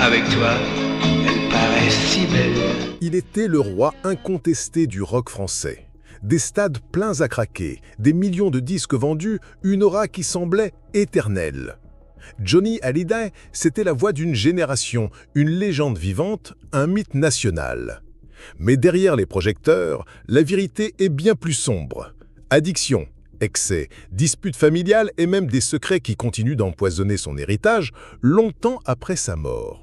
avec toi, elle paraît si belle. Il était le roi incontesté du rock français. Des stades pleins à craquer, des millions de disques vendus, une aura qui semblait éternelle. Johnny Hallyday, c'était la voix d'une génération, une légende vivante, un mythe national. Mais derrière les projecteurs, la vérité est bien plus sombre. Addiction, excès, disputes familiales et même des secrets qui continuent d'empoisonner son héritage longtemps après sa mort.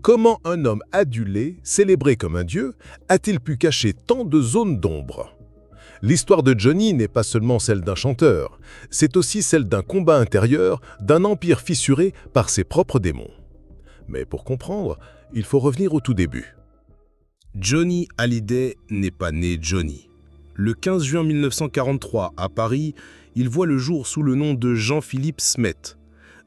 Comment un homme adulé, célébré comme un dieu, a-t-il pu cacher tant de zones d'ombre ? L'histoire de Johnny n'est pas seulement celle d'un chanteur, c'est aussi celle d'un combat intérieur, d'un empire fissuré par ses propres démons. Mais pour comprendre, il faut revenir au tout début. Johnny Hallyday n'est pas né Johnny. Le 15 juin 1943, à Paris, il voit le jour sous le nom de Jean-Philippe Smet.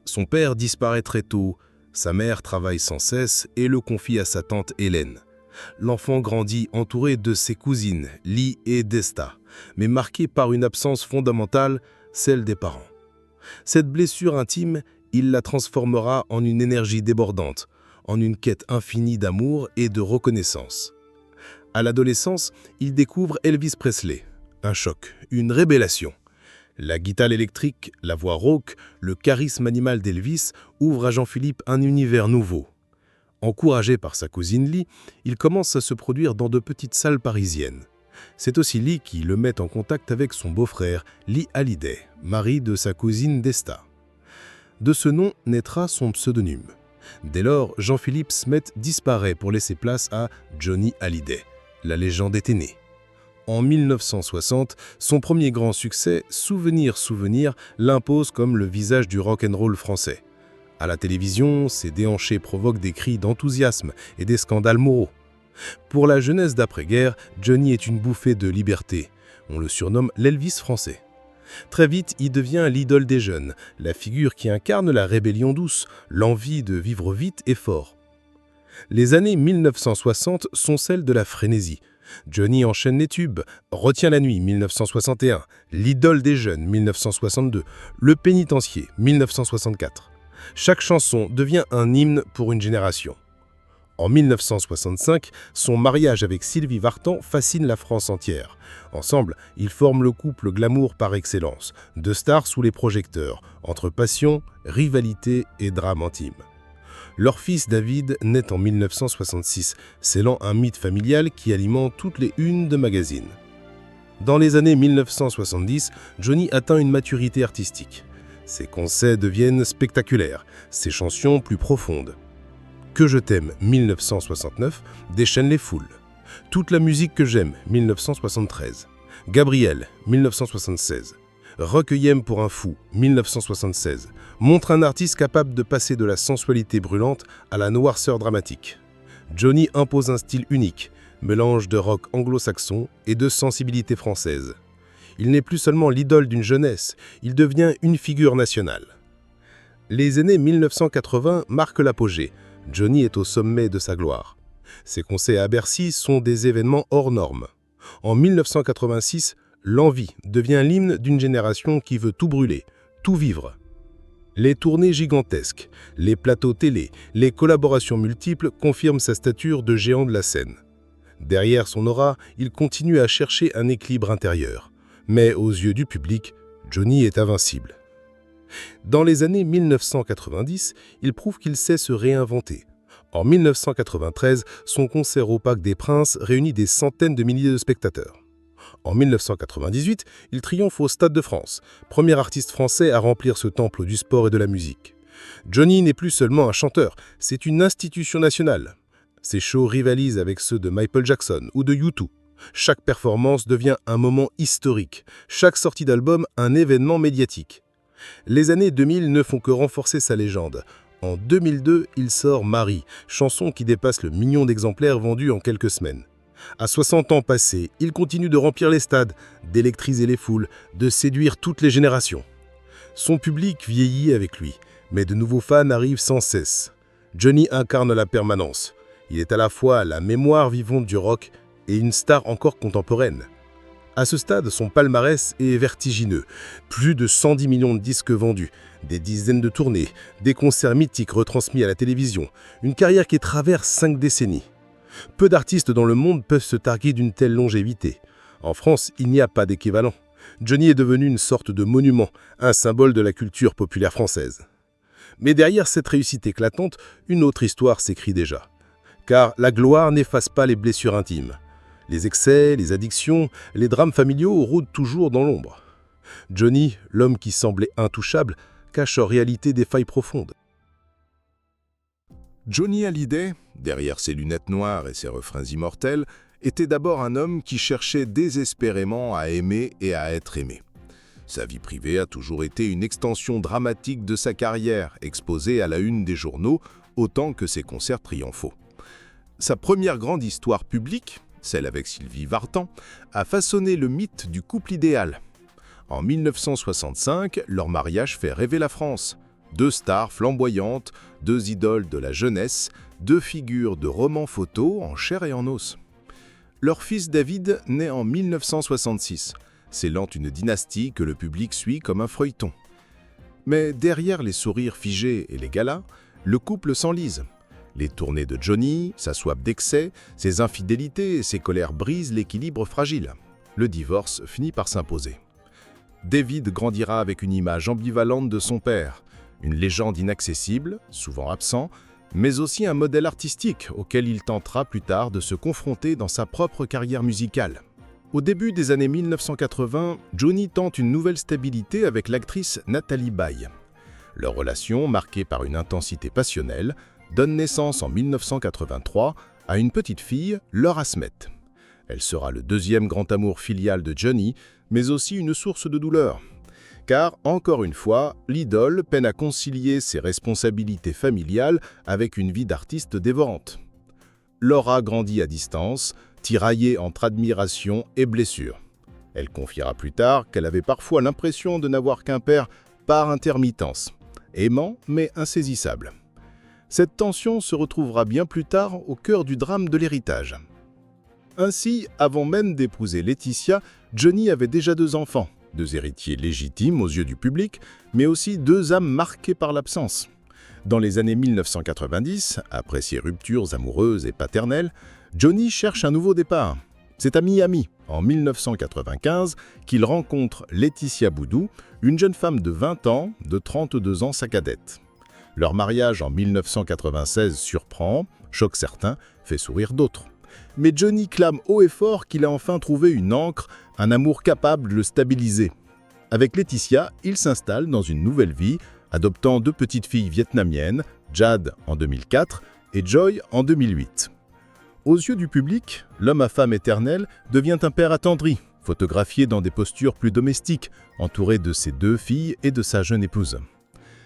Son père disparaît très tôt, sa mère travaille sans cesse et le confie à sa tante Hélène. L'enfant grandit entouré de ses cousines, Lee et Desta, mais marqué par une absence fondamentale, celle des parents. Cette blessure intime, il la transformera en une énergie débordante, en une quête infinie d'amour et de reconnaissance. À l'adolescence, il découvre Elvis Presley. Un choc, une révélation. La guitare électrique, la voix rauque, le charisme animal d'Elvis ouvrent à Jean-Philippe un univers nouveau. Encouragé par sa cousine Lee, il commence à se produire dans de petites salles parisiennes. C'est aussi Lee qui le met en contact avec son beau-frère, Lee Hallyday, mari de sa cousine Desta. De ce nom naîtra son pseudonyme. Dès lors, Jean-Philippe Smet disparaît pour laisser place à Johnny Hallyday. La légende était née. En 1960, son premier grand succès, Souvenir, Souvenir, l'impose comme le visage du rock'n'roll français. À la télévision, ses déhanchés provoquent des cris d'enthousiasme et des scandales moraux. Pour la jeunesse d'après-guerre, Johnny est une bouffée de liberté. On le surnomme l'Elvis français. Très vite, il devient l'idole des jeunes, la figure qui incarne la rébellion douce, l'envie de vivre vite et fort. Les années 1960 sont celles de la frénésie. Johnny enchaîne les tubes, Retiens la nuit 1961, L'idole des jeunes 1962, Le pénitencier 1964. Chaque chanson devient un hymne pour une génération. En 1965, son mariage avec Sylvie Vartan fascine la France entière. Ensemble, ils forment le couple glamour par excellence, deux stars sous les projecteurs, entre passion, rivalité et drame intime. Leur fils David naît en 1966, scellant un mythe familial qui alimente toutes les unes de magazines. Dans les années 1970, Johnny atteint une maturité artistique. Ses concerts deviennent spectaculaires, ses chansons plus profondes. Que je t'aime, 1969, déchaîne les foules. Toute la musique que j'aime, 1973. Gabriel, 1976. Recueillim pour un fou, 1976, montre un artiste capable de passer de la sensualité brûlante à la noirceur dramatique. Johnny impose un style unique, mélange de rock anglo-saxon et de sensibilité française. Il n'est plus seulement l'idole d'une jeunesse, il devient une figure nationale. Les années 1980 marquent l'apogée. Johnny est au sommet de sa gloire. Ses concerts à Bercy sont des événements hors normes. En 1986, L'Envie devient l'hymne d'une génération qui veut tout brûler, tout vivre. Les tournées gigantesques, les plateaux télé, les collaborations multiples confirment sa stature de géant de la scène. Derrière son aura, il continue à chercher un équilibre intérieur. Mais aux yeux du public, Johnny est invincible. Dans les années 1990, il prouve qu'il sait se réinventer. En 1993, son concert au Parc des Princes réunit des centaines de milliers de spectateurs. En 1998, il triomphe au Stade de France, premier artiste français à remplir ce temple du sport et de la musique. Johnny n'est plus seulement un chanteur, c'est une institution nationale. Ses shows rivalisent avec ceux de Michael Jackson ou de U2. Chaque performance devient un moment historique, chaque sortie d'album un événement médiatique. Les années 2000 ne font que renforcer sa légende. En 2002, il sort Marie, chanson qui dépasse le million d'exemplaires vendus en quelques semaines. À 60 ans passés, il continue de remplir les stades, d'électriser les foules, de séduire toutes les générations. Son public vieillit avec lui, mais de nouveaux fans arrivent sans cesse. Johnny incarne la permanence. Il est à la fois la mémoire vivante du rock et une star encore contemporaine. À ce stade, son palmarès est vertigineux. Plus de 110 millions de disques vendus, des dizaines de tournées, des concerts mythiques retransmis à la télévision, une carrière qui traverse 5 décennies. Peu d'artistes dans le monde peuvent se targuer d'une telle longévité. En France, il n'y a pas d'équivalent. Johnny est devenu une sorte de monument, un symbole de la culture populaire française. Mais derrière cette réussite éclatante, une autre histoire s'écrit déjà. Car la gloire n'efface pas les blessures intimes. Les excès, les addictions, les drames familiaux rôdent toujours dans l'ombre. Johnny, l'homme qui semblait intouchable, cache en réalité des failles profondes. Johnny Hallyday, derrière ses lunettes noires et ses refrains immortels, était d'abord un homme qui cherchait désespérément à aimer et à être aimé. Sa vie privée a toujours été une extension dramatique de sa carrière, exposée à la une des journaux, autant que ses concerts triomphaux. Sa première grande histoire publique, celle avec Sylvie Vartan, a façonné le mythe du couple idéal. En 1965, leur mariage fait rêver la France. 2 stars flamboyantes, 2 idoles de la jeunesse, 2 figures de romans photos en chair et en os. Leur fils David naît en 1966, scellant une dynastie que le public suit comme un feuilleton. Mais derrière les sourires figés et les galas, le couple s'enlise. Les tournées de Johnny, sa soif d'excès, ses infidélités et ses colères brisent l'équilibre fragile. Le divorce finit par s'imposer. David grandira avec une image ambivalente de son père, une légende inaccessible, souvent absent, mais aussi un modèle artistique auquel il tentera plus tard de se confronter dans sa propre carrière musicale. Au début des années 1980, Johnny tente une nouvelle stabilité avec l'actrice Nathalie Baye. Leur relation, marquée par une intensité passionnelle, donne naissance en 1983 à une petite fille, Laura Smet. Elle sera le 2e grand amour filial de Johnny, mais aussi une source de douleur. Car, encore une fois, l'idole peine à concilier ses responsabilités familiales avec une vie d'artiste dévorante. Laura grandit à distance, tiraillée entre admiration et blessure. Elle confiera plus tard qu'elle avait parfois l'impression de n'avoir qu'un père par intermittence, aimant mais insaisissable. Cette tension se retrouvera bien plus tard au cœur du drame de l'héritage. Ainsi, avant même d'épouser Laetitia, Johnny avait déjà 2 enfants, 2 héritiers légitimes aux yeux du public, mais aussi 2 âmes marquées par l'absence. Dans les années 1990, après ses ruptures amoureuses et paternelles, Johnny cherche un nouveau départ. C'est à Miami, en 1995, qu'il rencontre Laetitia Boudou, une jeune femme de 20 ans, de 32 ans sa cadette. Leur mariage en 1996 surprend, choque certains, fait sourire d'autres. Mais Johnny clame haut et fort qu'il a enfin trouvé une ancre, un amour capable de le stabiliser. Avec Laetitia, il s'installe dans une nouvelle vie, adoptant 2 petites filles vietnamiennes, Jade en 2004 et Joy en 2008. Aux yeux du public, l'homme à femme éternel devient un père attendri, photographié dans des postures plus domestiques, entouré de ses 2 filles et de sa jeune épouse.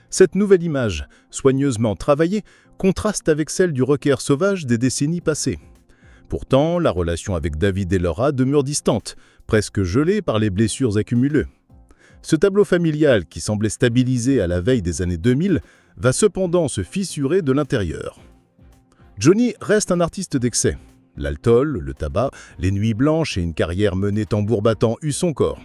Cette nouvelle image, soigneusement travaillée, contraste avec celle du rocker sauvage des décennies passées. Pourtant, la relation avec David et Laura demeure distante, presque gelée par les blessures accumulées. Ce tableau familial, qui semblait stabilisé à la veille des années 2000, va cependant se fissurer de l'intérieur. Johnny reste un artiste d'excès. L'alcool, le tabac, les nuits blanches et une carrière menée tambour battant eut son corps.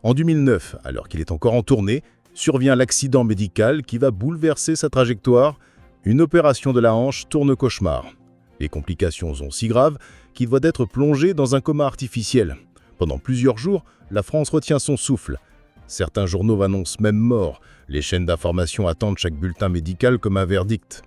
En 2009, alors qu'il est encore en tournée, survient l'accident médical qui va bouleverser sa trajectoire. Une opération de la hanche tourne au cauchemar. Les complications sont si graves qu'il doit être plongé dans un coma artificiel. Pendant plusieurs jours, la France retient son souffle. Certains journaux annoncent même mort. Les chaînes d'information attendent chaque bulletin médical comme un verdict.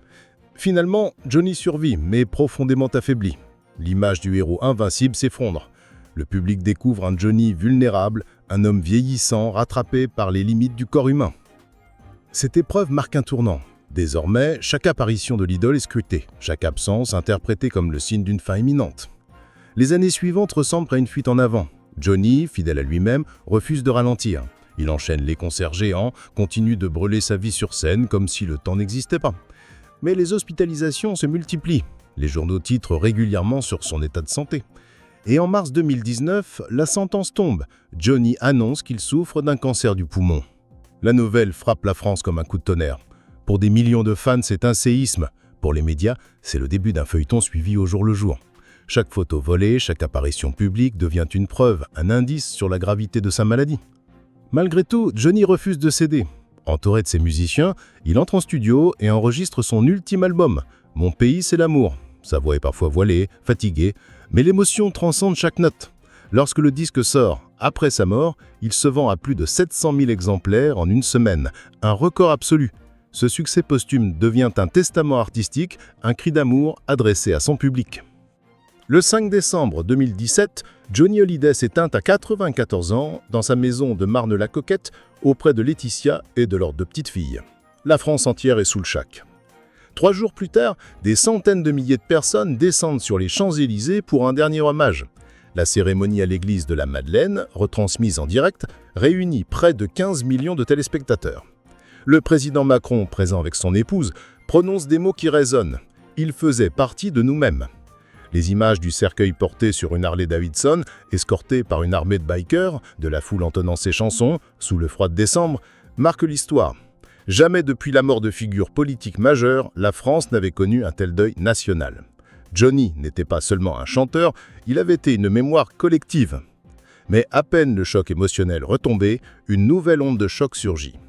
Finalement, Johnny survit, mais profondément affaibli. L'image du héros invincible s'effondre. Le public découvre un Johnny vulnérable, un homme vieillissant, rattrapé par les limites du corps humain. Cette épreuve marque un tournant. Désormais, chaque apparition de l'idole est scrutée, chaque absence interprétée comme le signe d'une fin imminente. Les années suivantes ressemblent à une fuite en avant. Johnny, fidèle à lui-même, refuse de ralentir. Il enchaîne les concerts géants, continue de brûler sa vie sur scène comme si le temps n'existait pas. Mais les hospitalisations se multiplient. Les journaux titrent régulièrement sur son état de santé. Et en mars 2019, la sentence tombe. Johnny annonce qu'il souffre d'un cancer du poumon. La nouvelle frappe la France comme un coup de tonnerre. Pour des millions de fans, c'est un séisme. Pour les médias, c'est le début d'un feuilleton suivi au jour le jour. Chaque photo volée, chaque apparition publique devient une preuve, un indice sur la gravité de sa maladie. Malgré tout, Johnny refuse de céder. Entouré de ses musiciens, il entre en studio et enregistre son ultime album, « Mon pays, c'est l'amour ». Sa voix est parfois voilée, fatiguée, mais l'émotion transcende chaque note. Lorsque le disque sort, après sa mort, il se vend à plus de 700 000 exemplaires en une semaine, un record absolu. Ce succès posthume devient un testament artistique, un cri d'amour adressé à son public. Le 5 décembre 2017, Johnny Hallyday s'éteint à 94 ans dans sa maison de Marne-la-Coquette auprès de Laetitia et de leurs 2 petites filles. La France entière est sous le choc. 3 jours plus tard, des centaines de milliers de personnes descendent sur les Champs-Élysées pour un dernier hommage. La cérémonie à l'église de la Madeleine, retransmise en direct, réunit près de 15 millions de téléspectateurs. Le président Macron, présent avec son épouse, prononce des mots qui résonnent. « Il faisait partie de nous-mêmes ». Les images du cercueil porté sur une Harley-Davidson, escorté par une armée de bikers, de la foule entonnant ses chansons, sous le froid de décembre, marquent l'histoire. Jamais depuis la mort de figures politiques majeures, la France n'avait connu un tel deuil national. Johnny n'était pas seulement un chanteur, il avait été une mémoire collective. Mais à peine le choc émotionnel retombé, une nouvelle onde de choc surgit.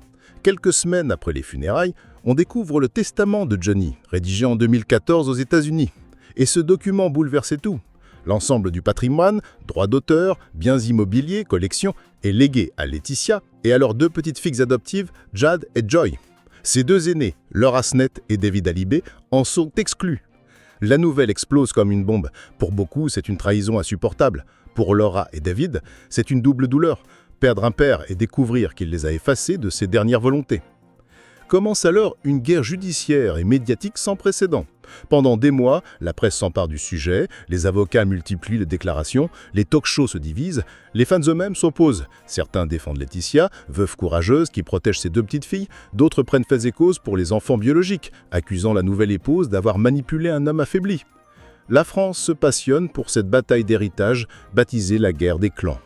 Quelques semaines après les funérailles, on découvre le testament de Johnny, rédigé en 2014 aux États-Unis. Et ce document bouleversait tout. L'ensemble du patrimoine, droits d'auteur, biens immobiliers, collections, est légué à Laetitia et à leurs 2 petites filles adoptives, Jade et Joy. Ces 2 aînés, Laura Snet et David Hallyday, en sont exclus. La nouvelle explose comme une bombe. Pour beaucoup, c'est une trahison insupportable. Pour Laura et David, c'est une double douleur. Perdre un père et découvrir qu'il les a effacés de ses dernières volontés. Commence alors une guerre judiciaire et médiatique sans précédent. Pendant des mois, la presse s'empare du sujet, les avocats multiplient les déclarations, les talk-shows se divisent, les fans eux-mêmes s'opposent. Certains défendent Laetitia, veuve courageuse qui protège ses 2 petites filles, d'autres prennent fait et cause pour les enfants biologiques, accusant la nouvelle épouse d'avoir manipulé un homme affaibli. La France se passionne pour cette bataille d'héritage, baptisée la guerre des clans.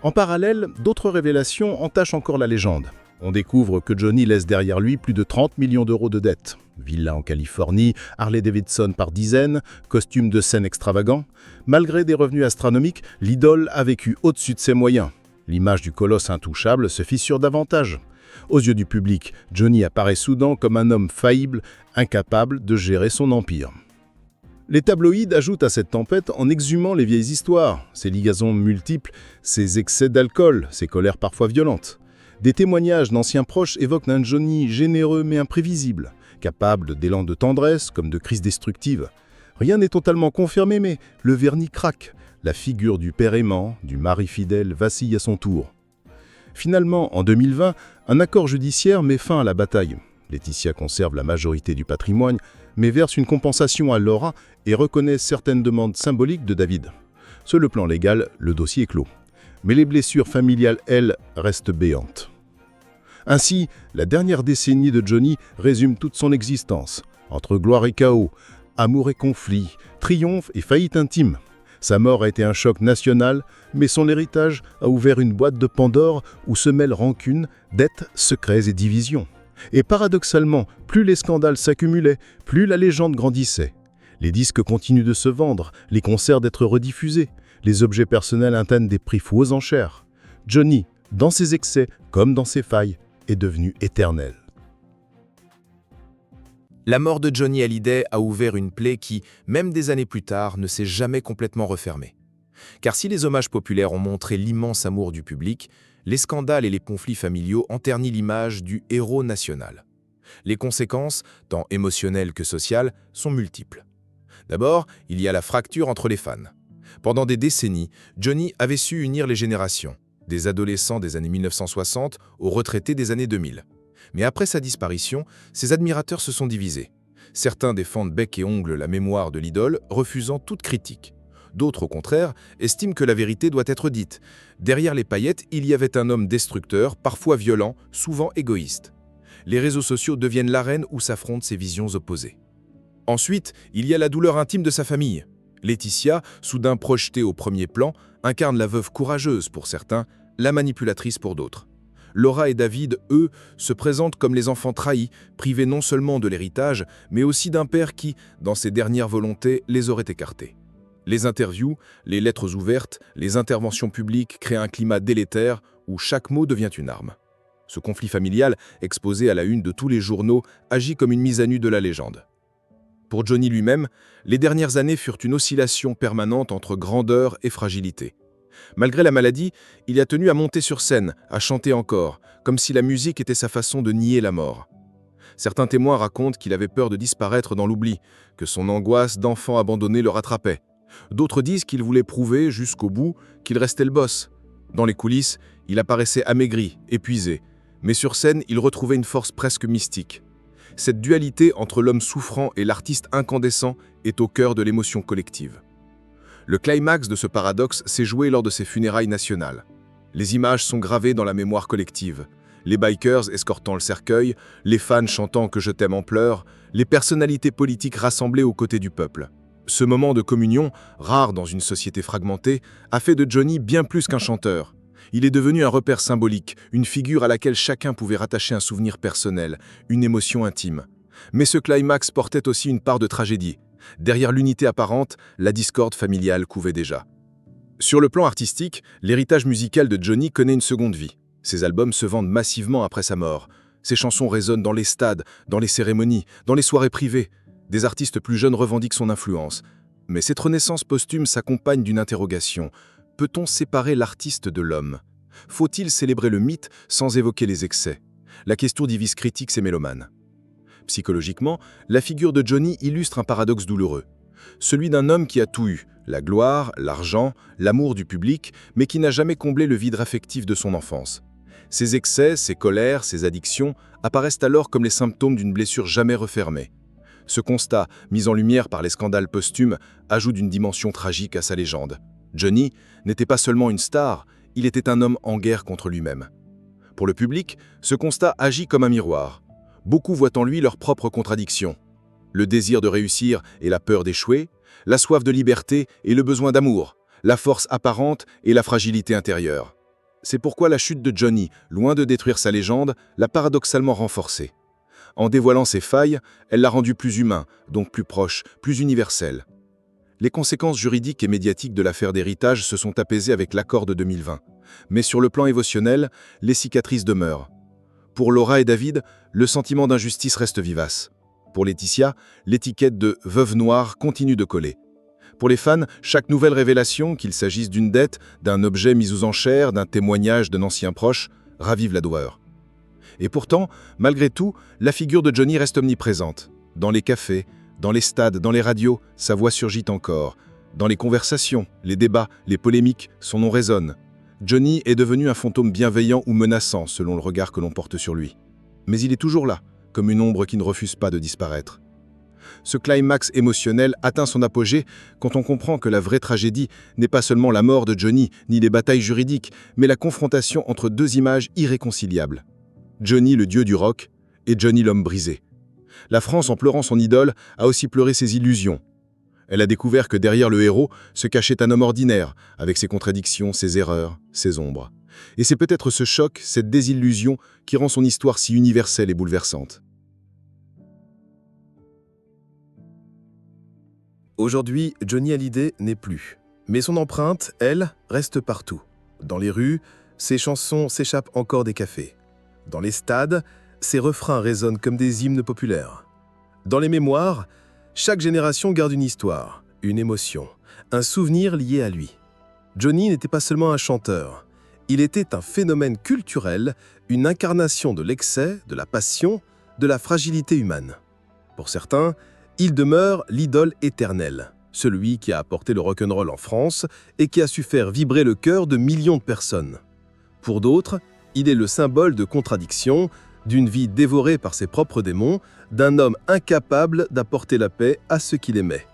En parallèle, d'autres révélations entachent encore la légende. On découvre que Johnny laisse derrière lui plus de 30 millions d'euros de dettes. Villa en Californie, Harley-Davidson par dizaines, costumes de scène extravagants. Malgré des revenus astronomiques, l'idole a vécu au-dessus de ses moyens. L'image du colosse intouchable se fissure davantage. Aux yeux du public, Johnny apparaît soudain comme un homme faillible, incapable de gérer son empire. Les tabloïds ajoutent à cette tempête en exhumant les vieilles histoires, ses liaisons multiples, ses excès d'alcool, ses colères parfois violentes. Des témoignages d'anciens proches évoquent un Johnny généreux mais imprévisible, capable d'élans de tendresse comme de crises destructives. Rien n'est totalement confirmé, mais le vernis craque. La figure du père aimant, du mari fidèle vacille à son tour. Finalement, en 2020, un accord judiciaire met fin à la bataille. Laetitia conserve la majorité du patrimoine, mais verse une compensation à Laura et reconnaît certaines demandes symboliques de David. Sur le plan légal, le dossier est clos. Mais les blessures familiales, elles, restent béantes. Ainsi, la dernière décennie de Johnny résume toute son existence, entre gloire et chaos, amour et conflit, triomphe et faillite intime. Sa mort a été un choc national, mais son héritage a ouvert une boîte de Pandore où se mêlent rancune, dettes, secrets et divisions. Et paradoxalement, plus les scandales s'accumulaient, plus la légende grandissait. Les disques continuent de se vendre, les concerts d'être rediffusés, les objets personnels atteignent des prix fous aux enchères. Johnny, dans ses excès comme dans ses failles, est devenu éternel. La mort de Johnny Hallyday a ouvert une plaie qui, même des années plus tard, ne s'est jamais complètement refermée. Car si les hommages populaires ont montré l'immense amour du public, les scandales et les conflits familiaux ont terni l'image du héros national. Les conséquences, tant émotionnelles que sociales, sont multiples. D'abord, il y a la fracture entre les fans. Pendant des décennies, Johnny avait su unir les générations, des adolescents des années 1960 aux retraités des années 2000. Mais après sa disparition, ses admirateurs se sont divisés. Certains défendent bec et ongle la mémoire de l'idole, refusant toute critique. D'autres, au contraire, estiment que la vérité doit être dite. Derrière les paillettes, il y avait un homme destructeur, parfois violent, souvent égoïste. Les réseaux sociaux deviennent l'arène où s'affrontent ces visions opposées. Ensuite, il y a la douleur intime de sa famille. Laetitia, soudain projetée au premier plan, incarne la veuve courageuse pour certains, la manipulatrice pour d'autres. Laura et David, eux, se présentent comme les enfants trahis, privés non seulement de l'héritage, mais aussi d'un père qui, dans ses dernières volontés, les aurait écartés. Les interviews, les lettres ouvertes, les interventions publiques créent un climat délétère où chaque mot devient une arme. Ce conflit familial, exposé à la une de tous les journaux, agit comme une mise à nu de la légende. Pour Johnny lui-même, les dernières années furent une oscillation permanente entre grandeur et fragilité. Malgré la maladie, il a tenu à monter sur scène, à chanter encore, comme si la musique était sa façon de nier la mort. Certains témoins racontent qu'il avait peur de disparaître dans l'oubli, que son angoisse d'enfant abandonné le rattrapait. D'autres disent qu'il voulait prouver, jusqu'au bout, qu'il restait le boss. Dans les coulisses, il apparaissait amaigri, épuisé, mais sur scène, il retrouvait une force presque mystique. Cette dualité entre l'homme souffrant et l'artiste incandescent est au cœur de l'émotion collective. Le climax de ce paradoxe s'est joué lors de ses funérailles nationales. Les images sont gravées dans la mémoire collective. Les bikers escortant le cercueil, les fans chantant « Que je t'aime » en pleurs, les personnalités politiques rassemblées aux côtés du peuple. Ce moment de communion, rare dans une société fragmentée, a fait de Johnny bien plus qu'un chanteur. Il est devenu un repère symbolique, une figure à laquelle chacun pouvait rattacher un souvenir personnel, une émotion intime. Mais ce climax portait aussi une part de tragédie. Derrière l'unité apparente, la discorde familiale couvait déjà. Sur le plan artistique, l'héritage musical de Johnny connaît une seconde vie. Ses albums se vendent massivement après sa mort. Ses chansons résonnent dans les stades, dans les cérémonies, dans les soirées privées. Des artistes plus jeunes revendiquent son influence. Mais cette renaissance posthume s'accompagne d'une interrogation. Peut-on séparer l'artiste de l'homme? Faut-il célébrer le mythe sans évoquer les excès? La question divise critiques et mélomanes. Psychologiquement, la figure de Johnny illustre un paradoxe douloureux. Celui d'un homme qui a tout eu, la gloire, l'argent, l'amour du public, mais qui n'a jamais comblé le vide affectif de son enfance. Ses excès, ses colères, ses addictions apparaissent alors comme les symptômes d'une blessure jamais refermée. Ce constat, mis en lumière par les scandales posthumes, ajoute une dimension tragique à sa légende. Johnny n'était pas seulement une star, il était un homme en guerre contre lui-même. Pour le public, ce constat agit comme un miroir. Beaucoup voient en lui leurs propres contradictions. Le désir de réussir et la peur d'échouer, la soif de liberté et le besoin d'amour, la force apparente et la fragilité intérieure. C'est pourquoi la chute de Johnny, loin de détruire sa légende, l'a paradoxalement renforcée. En dévoilant ses failles, elle l'a rendu plus humain, donc plus proche, plus universel. Les conséquences juridiques et médiatiques de l'affaire d'héritage se sont apaisées avec l'accord de 2020. Mais sur le plan émotionnel, les cicatrices demeurent. Pour Laura et David, le sentiment d'injustice reste vivace. Pour Laetitia, l'étiquette de « veuve noire » continue de coller. Pour les fans, chaque nouvelle révélation, qu'il s'agisse d'une dette, d'un objet mis aux enchères, d'un témoignage d'un ancien proche, ravive la douleur. Et pourtant, malgré tout, la figure de Johnny reste omniprésente. Dans les cafés, dans les stades, dans les radios, sa voix surgit encore. Dans les conversations, les débats, les polémiques, son nom résonne. Johnny est devenu un fantôme bienveillant ou menaçant selon le regard que l'on porte sur lui. Mais il est toujours là, comme une ombre qui ne refuse pas de disparaître. Ce climax émotionnel atteint son apogée quand on comprend que la vraie tragédie n'est pas seulement la mort de Johnny ni les batailles juridiques, mais la confrontation entre deux images irréconciliables. Johnny le dieu du rock et Johnny l'homme brisé. La France, en pleurant son idole, a aussi pleuré ses illusions. Elle a découvert que derrière le héros se cachait un homme ordinaire, avec ses contradictions, ses erreurs, ses ombres. Et c'est peut-être ce choc, cette désillusion, qui rend son histoire si universelle et bouleversante. Aujourd'hui, Johnny Hallyday n'est plus. Mais son empreinte, elle, reste partout. Dans les rues, ses chansons s'échappent encore des cafés. Dans les stades, ses refrains résonnent comme des hymnes populaires. Dans les mémoires, chaque génération garde une histoire, une émotion, un souvenir lié à lui. Johnny n'était pas seulement un chanteur. Il était un phénomène culturel, une incarnation de l'excès, de la passion, de la fragilité humaine. Pour certains, il demeure l'idole éternelle, celui qui a apporté le rock'n'roll en France et qui a su faire vibrer le cœur de millions de personnes. Pour d'autres, il est le symbole de contradiction, d'une vie dévorée par ses propres démons, d'un homme incapable d'apporter la paix à ceux qu'il aimait.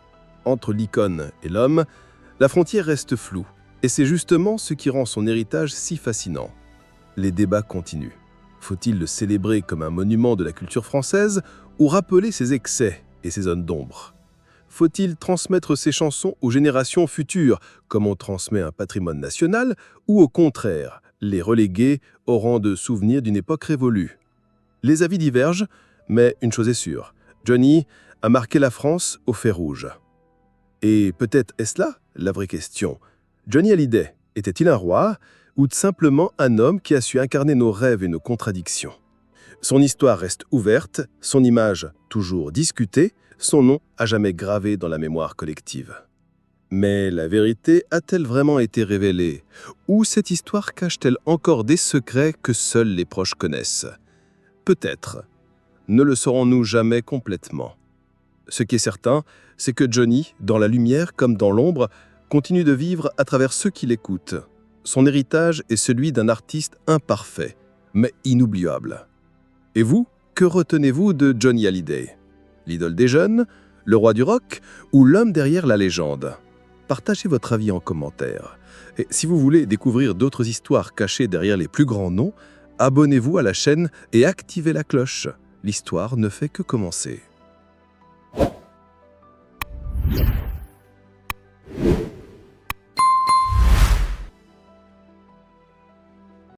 Entre l'icône et l'homme, la frontière reste floue, et c'est justement ce qui rend son héritage si fascinant. Les débats continuent. Faut-il le célébrer comme un monument de la culture française ou rappeler ses excès et ses zones d'ombre? Faut-il transmettre ses chansons aux générations futures, comme on transmet un patrimoine national, ou au contraire, les reléguer au rang de souvenirs d'une époque révolue? Les avis divergent, mais une chose est sûre, Johnny a marqué la France au fer rouge. Et peut-être est-ce là la vraie question. Johnny Hallyday était-il un roi ou simplement un homme qui a su incarner nos rêves et nos contradictions? Son histoire reste ouverte, son image toujours discutée, son nom à jamais gravé dans la mémoire collective. Mais la vérité a-t-elle vraiment été révélée? Ou cette histoire cache-t-elle encore des secrets que seuls les proches connaissent? Peut-être. Ne le saurons-nous jamais complètement. Ce qui est certain, c'est que Johnny, dans la lumière comme dans l'ombre, continue de vivre à travers ceux qui l'écoutent. Son héritage est celui d'un artiste imparfait, mais inoubliable. Et vous, que retenez-vous de Johnny Hallyday? L'idole des jeunes, le roi du rock ou l'homme derrière la légende? Partagez votre avis en commentaire. Et si vous voulez découvrir d'autres histoires cachées derrière les plus grands noms, abonnez-vous à la chaîne et activez la cloche. L'histoire ne fait que commencer.